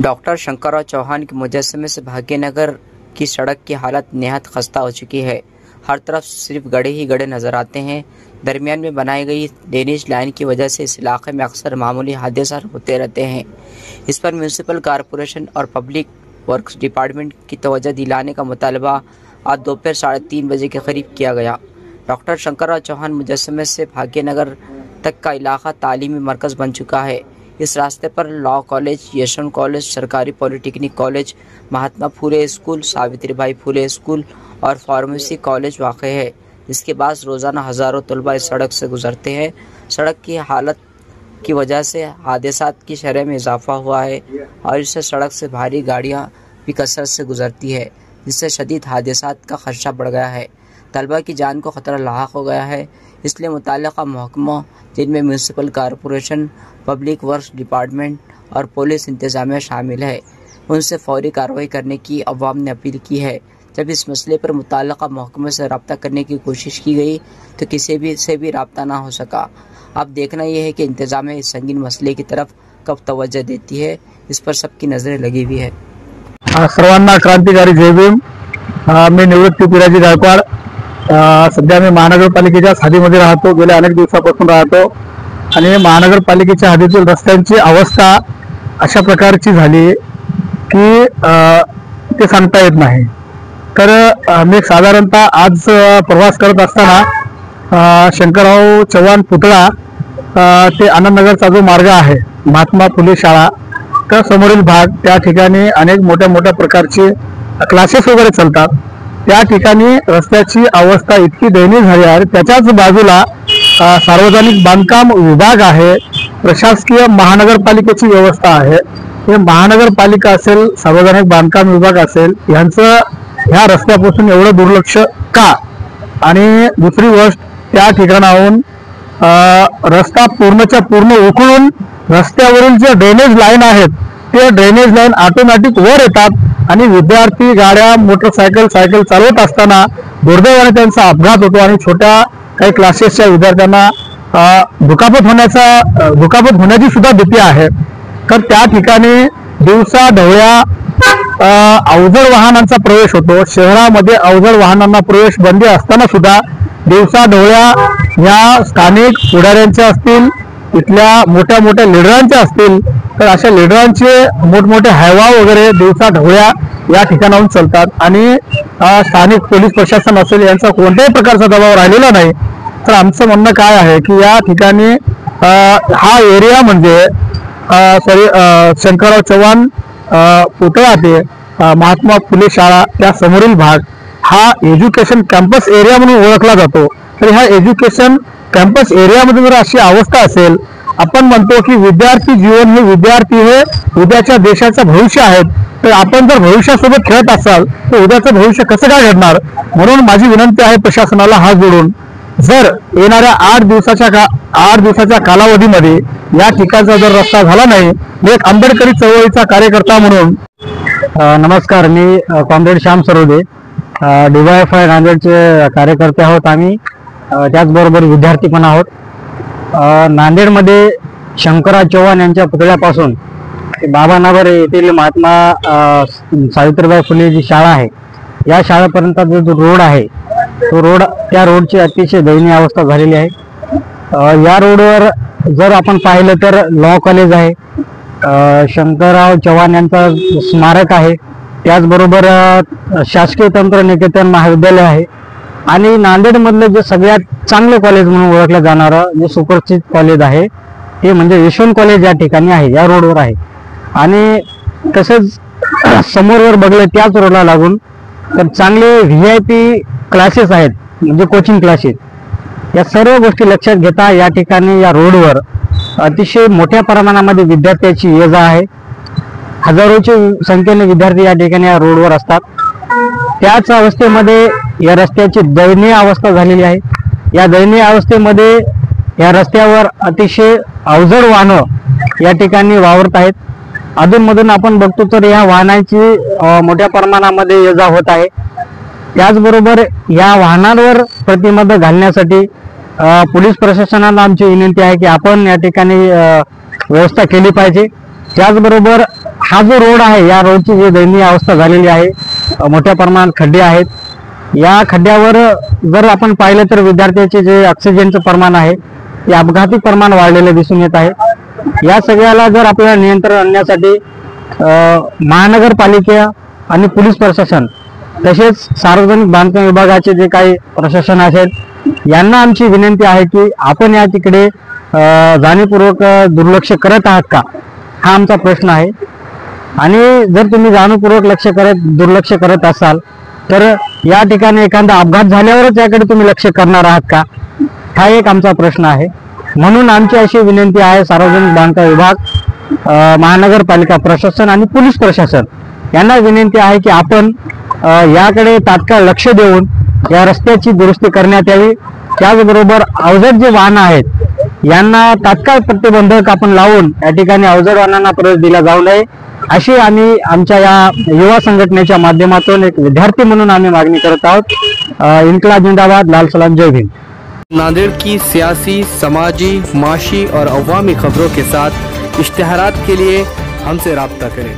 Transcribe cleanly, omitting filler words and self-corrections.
Doctor Shankarrao Chauhan के मुजस्समे से भाग्यनगर की सड़क की हालत नेहायत खस्ता हो चुकी है। हर तरफ सिर्फ गड्ढे ही गड्ढे नजर आते हैं। दरमियान में बनाई गई ड्रेनेज लाइन की वजह से इस इलाके में अक्सर मामूली हादसे होते रहते हैं। इस पर म्यूनिसिपल कॉरपोरेशन और पब्लिक वर्क्स डिपार्टमेंट की तवज्जो दिलाने का मुतालबा आज दोपहर 3:30 बजे के करीब किया गया। डॉक्टर शंकरराव चौहान मुजस्समे से भाग्यनगर तक का इलाका तालीमी मरकज़ बन चुका है। इस रास्ते पर लॉ कॉलेज, यशवंत कॉलेज, सरकारी polytechnic college, Mahatma Phule school, Savitribai Phule school और फार्मेसी कॉलेज वाक़ है, जिसके बाद रोज़ाना हज़ारों तलबा इस सड़क से गुजरते हैं। सड़क की हालत की वजह से हादसात की शरह में इजाफा हुआ है और इससे सड़क से भारी गाड़ियाँ भी कसरत से गुजरती है, जिससे शदीद हादसात का खदशा बढ़ गया है। तलबा की जान को ख़तरा लाहक हो गया है। इसलिए मुताल्लिक़ा महकमों, जिनमें municipal corporation, public works department और पुलिस इंतज़ामिया शामिल है, उनसे फौरी कार्रवाई करने की अवाम ने अपील की है। जब इस मसले पर मुताल्लिक़ा महकमे से रब्ता करने की कोशिश की गई तो किसी से भी रब्ता ना हो सका। अब देखना यह है कि इंतज़ामिया इस संगीन मसले की तरफ कब तवज्जो देती है। इस पर सबकी नज़रें लगी हुई है। सर्वांना क्रांतिकारी जय भीम। मी निवृत्ती पिराजी गायकवाड। सध्या मी महानगरपालिकेच्या हद्दीमध्ये राहतो, गेल्या अनेक दिवसापासून राहतो आणि महानगरपालिकेच्या हद्दीतील रस्त्यांची अवस्था अशा प्रकारची झाली की ते सांगता येत नाही। तर मी साधारणतः आज प्रवास करत असताना शंकरराव चव्हाण पुतळा ते आनंदनगरचा जो मार्ग आहे, महात्मा फुले शाळा, त्या समोरील भाग, त्या ठिकाणी अनेक मोठ्या प्रकारचे क्लासेस वगैरे चालतात। त्या ठिकाणी रस्त्याची अवस्था इतकी दयनीय झाली आहे। त्याच्याच बाजूला सार्वजनिक बांधकाम विभाग आहे, प्रशासकीय महानगरपालिकेची व्यवस्था आहे। हे महानगरपालिका असेल, सार्वजनिक बांधकाम विभाग असेल, यांचं ह्या रस्त्यापासून एवढं दुर्लक्ष का? आणि दुसरी गोष्ट, त्या ठिकाणाहून रस्ता पूर्णच्या पूर्ण उकळून रस्त्यावरील जे ड्रेनेज लाईन आहेत, ते ड्रेनेज लाईन ऑटोमॅटिक वर येतात आणि विद्यार्थी गाड्या, मोटरसायकल, सायकल चालवत असताना दुर्दैवाने त्यांचा अपघात होतो आणि छोट्या काही क्लासेसच्या विद्यार्थ्यांना दुखापत होण्याची सुद्धा भीती आहे। तर त्या ठिकाणी दिवसा ढवळ्या अवजड वाहनांचा प्रवेश होतो। शहरामध्ये अवजड वाहनांना प्रवेश बंदी असताना सुद्धा दिवसा ढवळ्या या स्थानिक पुढाऱ्यांच्या असतील, इथल्या मोठ्या लीडरांच्या असतील, तर अशा लीडरांचे मोठमोठे हायवा वगैरे दिवसा ढवळ्या या ठिकाणाहून चालतात आणि स्थानिक पोलीस प्रशासन असेल, यांचा कोणत्याही प्रकारचा दबाव राहिलेला नाही। तर आमचं म्हणणं काय आहे की या ठिकाणी हा एरिया म्हणजे शंकरराव चव्हाण पुतळा ते महात्मा फुले शाळा, त्या समोरील भाग हा एज्युकेशन कॅम्पस एरिया म्हणून ओळखला जातो। तर ह्या एज्युकेशन कॅम्पस एरियामध्ये जर अशी अवस्था असेल, आपण म्हणतो की विद्यार्थी जीवन हे विद्यार्थी हे उद्याच्या देशाचं भविष्य आहेत, तर आपण जर भविष्यासोबत खेळत असाल तर उद्याचं भविष्य कसं काय घडणार? म्हणून माझी विनंती आहे प्रशासनाला हात जोडून, जर येणाऱ्या 8 दिवसाच्या कालावधीमध्ये या ठिकाणचा जर रस्ता झाला नाही, मी एक आंबेडकरी चळवळीचा कार्यकर्ता म्हणून नमस्कार, मी कॉम्रेड श्याम सरोदे, DYFI नांदेडचे कार्यकर्ते आहोत आम्ही, त्याचबरोबर विद्यार्थी पण आहोत। नांदेडमध्ये शंकरराव चव्हाण यांच्या पुतळ्यापासून बाबानगर येथील महात्मा सावित्रीबाई फुले जी शाळा आहे, या शाळेपर्यंत जो रोड आहे, तो रोड, त्या रोडची अतिशय दयनीय अवस्था झालेली आहे। या रोडवर जर आपण पाहिलं तर लॉ कॉलेज आहे, शंकरराव चव्हाण यांचा स्मारक आहे, त्याचबरोबर शासकीय तंत्रनिकेतन महाविद्यालय आहे आणि नांदेडमधलं जे सगळ्यात चांगलं कॉलेज म्हणून ओळखलं जाणारं जे सुप्रसिद्ध कॉलेज आहे ते म्हणजे यशवंत कॉलेज या ठिकाणी आहे, या रोडवर आहे। आणि तसंच समोरवर बघलं त्याच रोडला लागून तर चांगले VIP क्लासेस आहेत, म्हणजे कोचिंग क्लासेस। या सर्व गोष्टी लक्षात घेता या ठिकाणी या रोडवर अतिशय मोठ्या प्रमाणामध्ये विद्यार्थ्यांची ये-जा आहे। हजारोच्या संख्येने विद्यार्थी या ठिकाणी या रोडवर असतात। त्याच अवस्थेमध्ये या रस्त्याची दयनीय अवस्था झालेली आहे। या दयनीय अवस्थेमध्ये या रस्त्यावर अतिशय अवजड वाहनं या ठिकाणी वावरत आहेत। अधूनमधून आपण बघतो तर या वाहनांची मोठ्या प्रमाणामध्ये ये-जा होत आहे। त्याचबरोबर या वाहनांवर प्रतिबंध घालण्यासाठी पोलीस प्रशासनाला आमची विनंती आहे की आपण या ठिकाणी व्यवस्था केली पाहिजे। त्याचबरोबर हा जो रोड आहे या रोडची जी दयनीय अवस्था झालेली आहे, मोठ्या प्रमाणात खड्डे आहेत. या खड्ड्यावर जर आपण पाहिलं तर विद्यार्थ्याचे जे ऑक्सिजनचं प्रमाण आहे ते अपघाती प्रमाण वाढलेले दिसून येत आहे. या सगळ्याला जर आपल्याला नियंत्रण आणण्यासाठी महानगरपालिका आणि पोलीस प्रशासन तसेच सार्वजनिक बांधकाम विभागाचे जे काही प्रशासन असेल यांना आमची विनंती आहे की आपण या तिकडे जाणीवपूर्वक दुर्लक्ष करत आहात का, हा आमचा प्रश्न आहे. आणि जर तुम्ही जाणीवपूर्वक दुर्लक्ष करत असाल तर या ठिकाणी एखादा अपघात झाल्यावरच याकडे तुम्ही लक्ष करणार आहात का, हा एक आमचा प्रश्न आहे. म्हणून आमची अशी विनंती आहे सार्वजनिक बांधकाम विभाग, महानगरपालिका प्रशासन आणि पोलीस प्रशासन यांना विनंती आहे की आपण याकडे तात्काळ लक्ष देऊन या रस्त्याची दुरुस्ती करण्यात यावी. त्याचबरोबर अवजड जे वाहन आहेत यांना तात्काळ प्रतिबंधक आपण लावून या ठिकाणी अवजड वाहनांना प्रवेश दिला जाऊ नये, अशी आम्ही आमच्या या युवा संघटनेच्या माध्यमातून एक विद्यार्थी म्हणून आम्ही मागणी करत आहोत. इनकलाब जिंदाबाद, लाल सलाम, जय भीम. नांदेड़ की सियासी, समाजी, माशी और अवामी खबरों के साथ इश्तिहारात के लिए हमसे राब्ता करें.